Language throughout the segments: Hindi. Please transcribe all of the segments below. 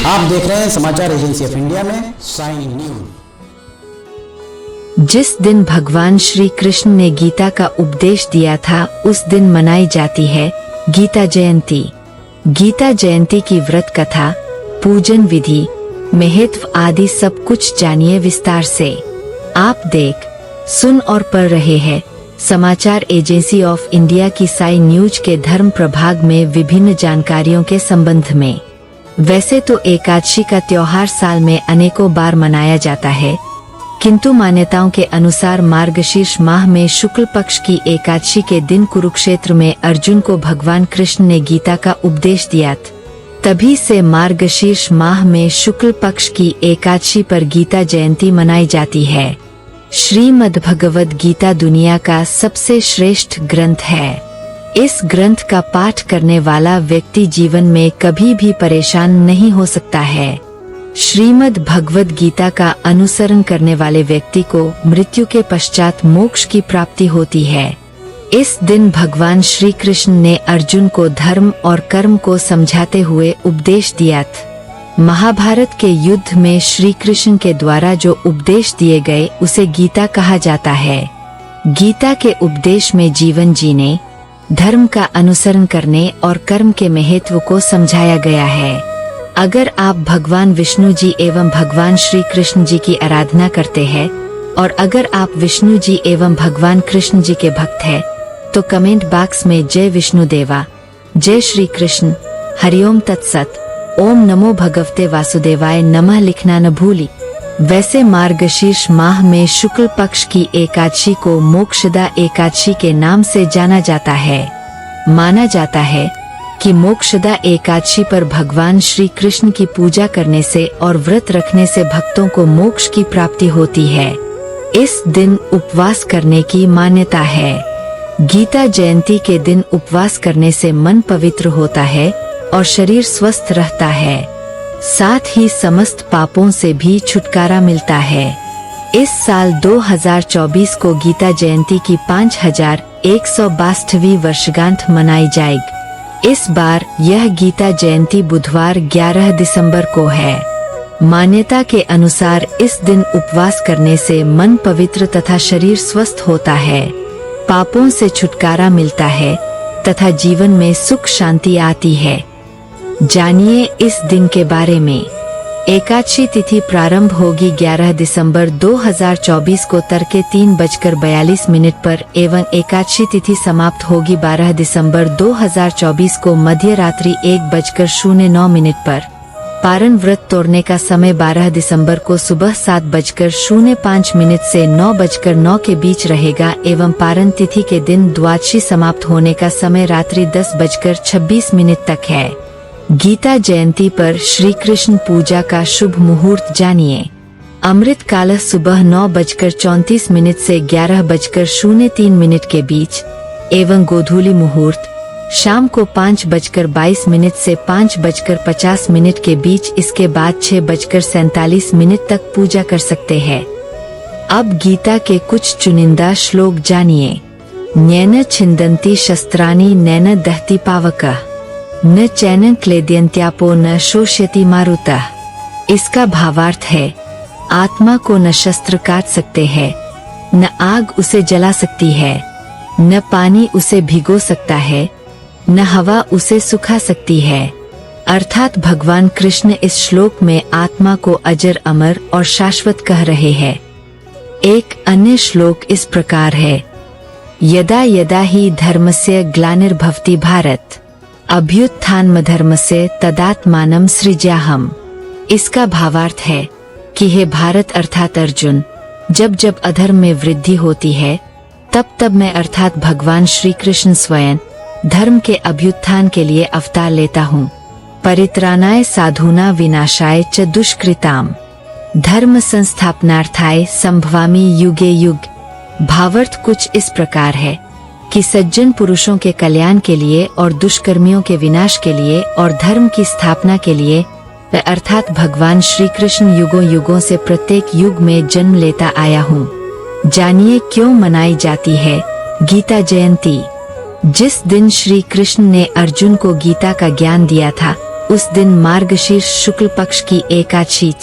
आप देख रहे हैं समाचार एजेंसी ऑफ इंडिया में साइन न्यूज। जिस दिन भगवान श्री कृष्ण ने गीता का उपदेश दिया था उस दिन मनाई जाती है गीता जयंती। गीता जयंती की व्रत कथा, पूजन विधि, महत्व आदि सब कुछ जानिए विस्तार से। आप देख, सुन और पढ़ रहे हैं समाचार एजेंसी ऑफ इंडिया की साइन न्यूज के धर्म प्रभाग में विभिन्न जानकारियों के संबंध में। वैसे तो एकादशी का त्योहार साल में अनेकों बार मनाया जाता है, किंतु मान्यताओं के अनुसार मार्गशीर्ष माह में शुक्ल पक्ष की एकादशी के दिन कुरुक्षेत्र में अर्जुन को भगवान कृष्ण ने गीता का उपदेश दिया। तभी से मार्गशीर्ष माह में शुक्ल पक्ष की एकादशी पर गीता जयंती मनाई जाती है। श्रीमद् भगवद गीता दुनिया का सबसे श्रेष्ठ ग्रंथ है। इस ग्रंथ का पाठ करने वाला व्यक्ति जीवन में कभी भी परेशान नहीं हो सकता है। श्रीमद् भगवद गीता का अनुसरण करने वाले व्यक्ति को मृत्यु के पश्चात मोक्ष की प्राप्ति होती है। इस दिन भगवान श्री कृष्ण ने अर्जुन को धर्म और कर्म को समझाते हुए उपदेश दिया था। महाभारत के युद्ध में श्री कृष्ण के द्वारा जो उपदेश दिए गए उसे गीता कहा जाता है। गीता के उपदेश में जीवन जीने, धर्म का अनुसरण करने और कर्म के महत्व को समझाया गया है। अगर आप भगवान विष्णु जी एवं भगवान श्री कृष्ण जी की आराधना करते हैं और अगर आप विष्णु जी एवं भगवान कृष्ण जी के भक्त हैं, तो कमेंट बॉक्स में जय विष्णु देवा, जय श्री कृष्ण, हरिओम तत्सत, ओम नमो भगवते वासुदेवाय नमः लिखना न भूली। वैसे मार्गशीर्ष माह में शुक्ल पक्ष की एकादशी को मोक्षदा एकादशी के नाम से जाना जाता है। माना जाता है कि मोक्षदा एकादशी पर भगवान श्री कृष्ण की पूजा करने से और व्रत रखने से भक्तों को मोक्ष की प्राप्ति होती है। इस दिन उपवास करने की मान्यता है। गीता जयंती के दिन उपवास करने से मन पवित्र होता है और शरीर स्वस्थ रहता है। साथ ही समस्त पापों से भी छुटकारा मिलता है। इस साल 2024 को गीता जयंती की 5162वीं वर्षगांठ मनाई जाएगी। इस बार यह गीता जयंती बुधवार 11 दिसंबर को है। मान्यता के अनुसार इस दिन उपवास करने से मन पवित्र तथा शरीर स्वस्थ होता है, पापों से छुटकारा मिलता है तथा जीवन में सुख शांति आती है। जानिए इस दिन के बारे में। एकादशी तिथि प्रारंभ होगी 11 दिसंबर 2024 को तड़के 3:42 पर एवं एकादशी तिथि समाप्त होगी 12 दिसंबर 2024 को मध्य रात्रि 1:09 पर। पारण व्रत तोड़ने का समय 12 दिसंबर को सुबह 7:05 से 9:09 के बीच रहेगा एवं पारण तिथि के दिन द्वादशी समाप्त होने का समय रात्रि 10:26 तक है। गीता जयंती पर श्री कृष्ण पूजा का शुभ मुहूर्त जानिए। अमृत काल सुबह 9:34 से 11:03 के बीच एवं गोधूली मुहूर्त शाम को 5:22 से 5:50 के बीच। इसके बाद 6:47 तक पूजा कर सकते हैं। अब गीता के कुछ चुनिंदा श्लोक जानिए। नैन छिन्दन्ति शस्त्राणि नैन दहति पावकः, न चैन क्लेद्यन्त्यापो न शोष्यति मारुतः। इसका भावार्थ है, आत्मा को न शस्त्र काट सकते हैं, न आग उसे जला सकती है, न पानी उसे भिगो सकता है, न हवा उसे सुखा सकती है। अर्थात भगवान कृष्ण इस श्लोक में आत्मा को अजर अमर और शाश्वत कह रहे हैं। एक अन्य श्लोक इस प्रकार है, यदा यदा ही धर्मस्य ग्लानिर्भवति भारत, अभ्युत्थानमधर्मस्य तदात्मानं सृजाम्यहम्। इसका भावार्थ है कि हे भारत अर्थात अर्जुन, जब जब अधर्म में वृद्धि होती है तब तब मैं अर्थात भगवान श्री कृष्ण स्वयं धर्म के अभ्युत्थान के लिए अवतार लेता हूँ। परित्राणाय साधूना विनाशाय च दुष्कृताम, धर्म संस्थापनार्थाय संभवामि युगे युग। भावार्थ कुछ इस प्रकार है कि सज्जन पुरुषों के कल्याण के लिए और दुष्कर्मियों के विनाश के लिए और धर्म की स्थापना के लिए अर्थात भगवान श्री कृष्ण युगों युगों से प्रत्येक युग में जन्म लेता आया हूँ। जानिए क्यों मनाई जाती है गीता जयंती। जिस दिन श्री कृष्ण ने अर्जुन को गीता का ज्ञान दिया था उस दिन मार्गशीर्ष शुक्ल पक्ष की एकादशी,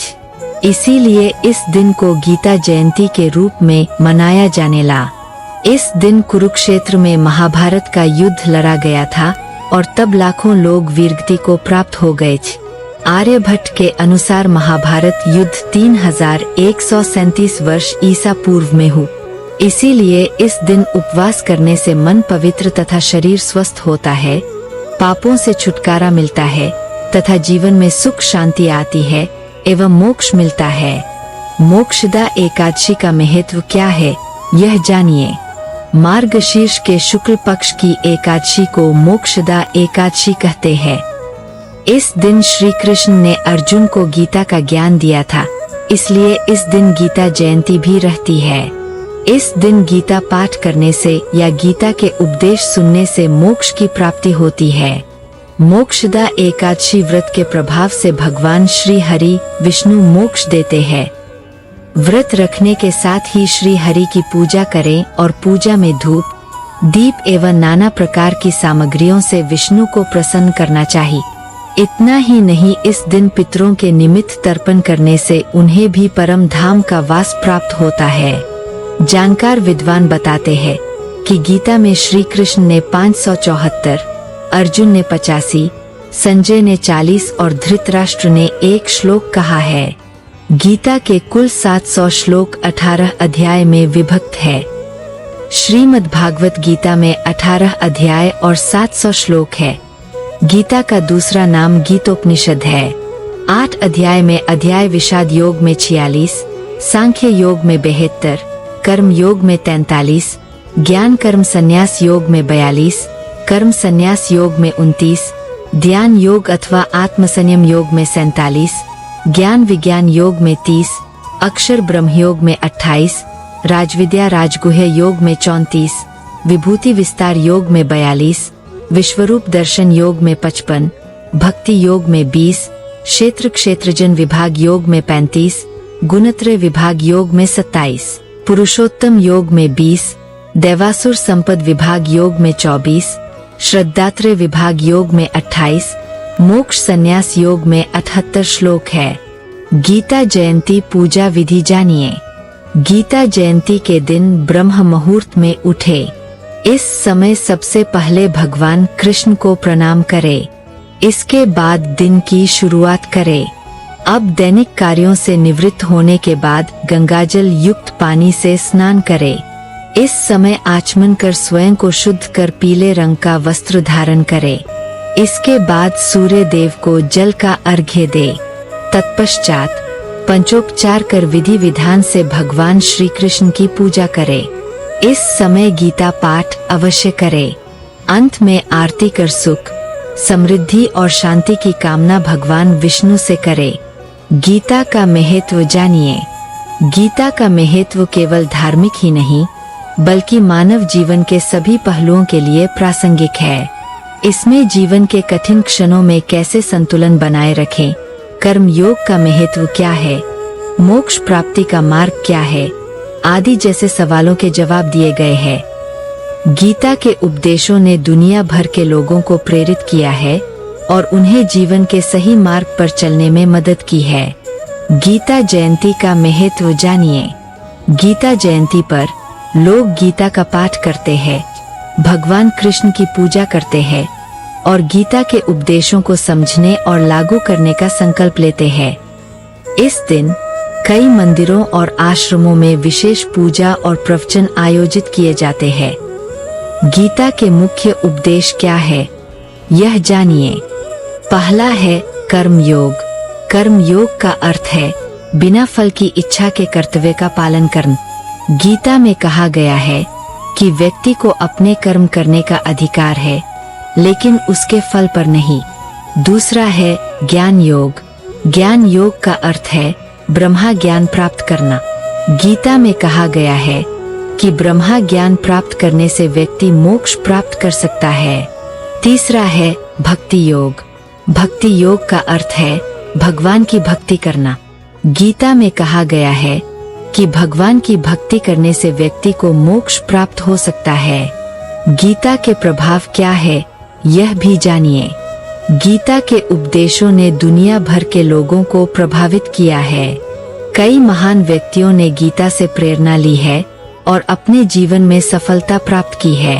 इसीलिए इस दिन को गीता जयंती के रूप में मनाया जाने ला। इस दिन कुरुक्षेत्र में महाभारत का युद्ध लड़ा गया था और तब लाखों लोग वीरगति को प्राप्त हो गए। आर्यभट्ट के अनुसार महाभारत युद्ध 3137 वर्ष ईसा पूर्व में हुआ। इसीलिए इस दिन उपवास करने से मन पवित्र तथा शरीर स्वस्थ होता है, पापों से छुटकारा मिलता है तथा जीवन में सुख शांति आती है एवं मोक्ष मिलता है। मोक्षदा एकादशी का महत्व क्या है, यह जानिए। मार्गशीर्ष के शुक्ल पक्ष की एकादशी को मोक्षदा एकादशी कहते हैं। इस दिन श्री कृष्ण ने अर्जुन को गीता का ज्ञान दिया था, इसलिए इस दिन गीता जयंती भी रहती है। इस दिन गीता पाठ करने से या गीता के उपदेश सुनने से मोक्ष की प्राप्ति होती है। मोक्षदा एकादशी व्रत के प्रभाव से भगवान श्री हरि विष्णु मोक्ष देते हैं। व्रत रखने के साथ ही श्री हरि की पूजा करें और पूजा में धूप, दीप एवं नाना प्रकार की सामग्रियों से विष्णु को प्रसन्न करना चाहिए। इतना ही नहीं, इस दिन पितरों के निमित्त तर्पण करने से उन्हें भी परम धाम का वास प्राप्त होता है। जानकार विद्वान बताते हैं कि गीता में श्री कृष्ण ने 574, अर्जुन ने 85, संजय ने 40 और धृतराष्ट्र ने 1 श्लोक कहा है। गीता के कुल 700 श्लोक 18 अध्याय में विभक्त है। श्रीमद् भागवत गीता में 18 अध्याय और 700 श्लोक है। गीता का दूसरा नाम गीतोपनिषद है। 8 अध्याय में अध्याय विषाद योग में 46, सांख्य योग में 72, कर्म योग में 43, ज्ञान कर्म संन्यास योग में 42, कर्म संन्यास योग में 29, ध्यान योग अथवा आत्मसंयम योग में 47, ज्ञान विज्ञान योग में 30, अक्षर ब्रह्म योग में 28, राजविद्या राजगुह्य योग में 34, विभूति विस्तार योग में 42, विश्वरूप दर्शन योग में 55, भक्ति योग में 20, क्षेत्र क्षेत्रजन विभाग योग में 35, गुणत्रय विभाग योग में 27, पुरुषोत्तम योग में 20, देवासुर संपद विभाग योग में 24, श्रद्धात्रय विभाग योग में 28, मोक्ष संन्यास योग में 78 श्लोक है। गीता जयंती पूजा विधि जानिए। गीता जयंती के दिन ब्रह्म मुहूर्त में उठे। इस समय सबसे पहले भगवान कृष्ण को प्रणाम करें। इसके बाद दिन की शुरुआत करें। अब दैनिक कार्यों से निवृत्त होने के बाद गंगाजल युक्त पानी से स्नान करें। इस समय आचमन कर स्वयं को शुद्ध कर पीले रंग का वस्त्र धारण करें। इसके बाद सूर्य देव को जल का अर्घ्य दे। तत्पश्चात पंचोपचार कर विधि विधान से भगवान श्री कृष्ण की पूजा करे। इस समय गीता पाठ अवश्य करे। अंत में आरती कर सुख, समृद्धि और शांति की कामना भगवान विष्णु से करे। गीता का महत्व जानिए। गीता का महत्व केवल धार्मिक ही नहीं बल्कि मानव जीवन के सभी पहलुओं के लिए प्रासंगिक है। इसमें जीवन के कठिन क्षणों में कैसे संतुलन बनाए रखें, कर्म योग का महत्व क्या है, मोक्ष प्राप्ति का मार्ग क्या है, आदि जैसे सवालों के जवाब दिए गए हैं। गीता के उपदेशों ने दुनिया भर के लोगों को प्रेरित किया है और उन्हें जीवन के सही मार्ग पर चलने में मदद की है। गीता जयंती का महत्व जानिए। गीता जयंती पर लोग गीता का पाठ करते हैं, भगवान कृष्ण की पूजा करते हैं और गीता के उपदेशों को समझने और लागू करने का संकल्प लेते हैं। इस दिन कई मंदिरों और आश्रमों में विशेष पूजा और प्रवचन आयोजित किए जाते हैं। गीता के मुख्य उपदेश क्या है, यह जानिए। पहला है कर्म योग। कर्म योग का अर्थ है बिना फल की इच्छा के कर्तव्य का पालन करना। गीता में कहा गया है कि व्यक्ति को अपने कर्म करने का अधिकार है लेकिन उसके फल पर नहीं। दूसरा है ज्ञान योग। ज्ञान योग का अर्थ है ब्रह्मा ज्ञान प्राप्त करना। गीता में कहा गया है कि ब्रह्मा ज्ञान प्राप्त करने से व्यक्ति मोक्ष प्राप्त कर सकता है। तीसरा है भक्ति योग। भक्ति योग का अर्थ है भगवान की भक्ति करना। गीता में कहा गया है कि भगवान की भक्ति करने से व्यक्ति को मोक्ष प्राप्त हो सकता है। गीता के प्रभाव क्या है, यह भी जानिए। गीता के उपदेशों ने दुनिया भर के लोगों को प्रभावित किया है। कई महान व्यक्तियों ने गीता से प्रेरणा ली है और अपने जीवन में सफलता प्राप्त की है।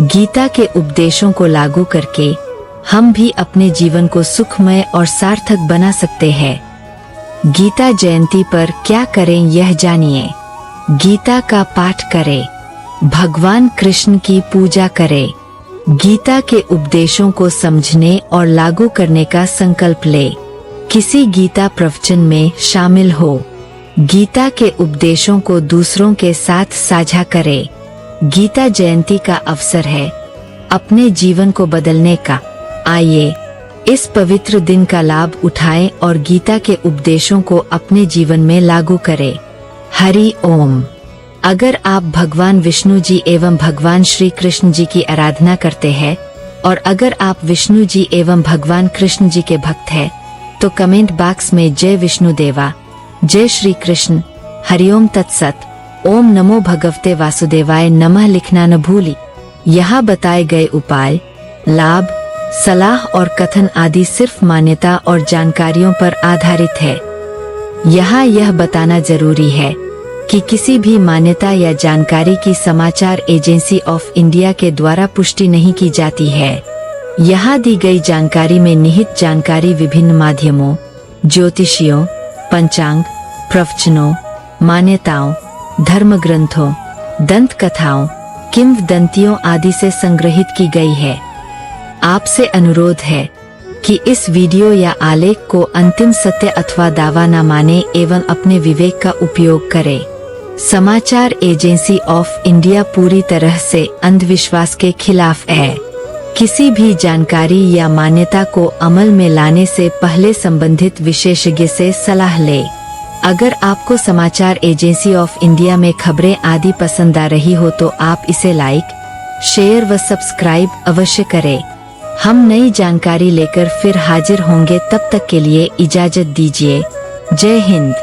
गीता के उपदेशों को लागू करके हम भी अपने जीवन को सुखमय और सार्थक बना सकते हैं। गीता जयंती पर क्या करें यह जानिए। गीता का पाठ करें, भगवान कृष्ण की पूजा करें, गीता के उपदेशों को समझने और लागू करने का संकल्प ले, किसी गीता प्रवचन में शामिल हो, गीता के उपदेशों को दूसरों के साथ साझा करें। गीता जयंती का अवसर है अपने जीवन को बदलने का। आइए इस पवित्र दिन का लाभ उठाएं और गीता के उपदेशों को अपने जीवन में लागू करें। हरि ओम। अगर आप भगवान विष्णु जी एवं भगवान श्री कृष्ण जी की आराधना करते हैं और अगर आप विष्णु जी एवं भगवान कृष्ण जी के भक्त हैं, तो कमेंट बॉक्स में जय विष्णु देवा, जय श्री कृष्ण, हरिओम तत्सत, ओम नमो भगवते वासुदेवाय नमः लिखना न भूली। यहाँ बताए गए उपाय, लाभ, सलाह और कथन आदि सिर्फ मान्यता और जानकारियों पर आधारित है। यहाँ यह बताना जरूरी है कि किसी भी मान्यता या जानकारी की समाचार एजेंसी ऑफ इंडिया के द्वारा पुष्टि नहीं की जाती है। यहाँ दी गई जानकारी में निहित जानकारी विभिन्न माध्यमों, ज्योतिषियों, पंचांग, प्रवचनों, मान्यताओं, धर्म ग्रंथों, दंत कथाओं, किंवदंतियों आदि से संग्रहित की गई है। आपसे अनुरोध है कि इस वीडियो या आलेख को अंतिम सत्य अथवा दावा न माने एवं अपने विवेक का उपयोग करें। समाचार एजेंसी ऑफ इंडिया पूरी तरह से अंधविश्वास के खिलाफ है। किसी भी जानकारी या मान्यता को अमल में लाने से पहले संबंधित विशेषज्ञ से सलाह लें। अगर आपको समाचार एजेंसी ऑफ इंडिया में खबरें आदि पसंद आ रही हो तो आप इसे लाइक, शेयर व सब्सक्राइब अवश्य करें। हम नई जानकारी लेकर फिर हाजिर होंगे, तब तक के लिए इजाजत दीजिए। जय हिंद।